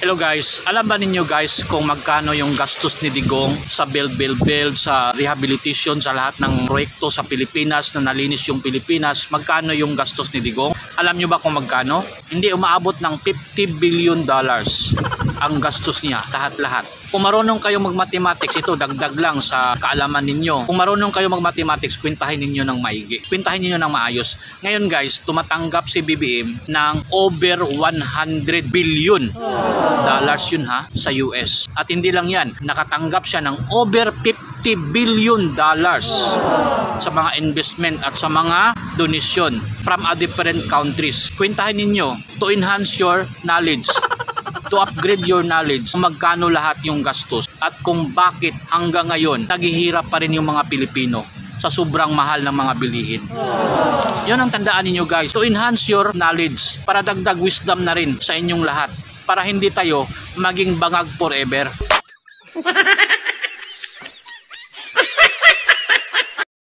Hello guys, alam ba ninyo guys kung magkano yung gastos ni Digong sa build, sa rehabilitation sa lahat ng proyekto sa Pilipinas na nalinis yung Pilipinas? Magkano yung gastos ni Digong? Alam nyo ba kung magkano? Hindi umaabot ng $50 billion ang gastos niya, lahat-lahat. Kung marunong kayo mag-mathematics, ito dagdag lang sa kaalaman ninyo. Kung marunong kayo mag-mathematics, kwentahin ninyo ng maigi. Kwentahin ninyo ng maayos. Ngayon guys, tumatanggap si BBM ng over 100 billion dollars yun ha, sa US. At hindi lang yan, nakatanggap siya ng over 50 billion dollars sa mga investment at sa mga donation from a different countries. Kwentahin ninyo to enhance your knowledge, to upgrade your knowledge, kung magkano lahat yung gastos at kung bakit hanggang ngayon naghihirap pa rin yung mga Pilipino sa sobrang mahal ng mga bilihin. Yun ang tandaan ninyo guys, to enhance your knowledge para dagdag wisdom na rin sa inyong lahat para hindi tayo maging bangag forever.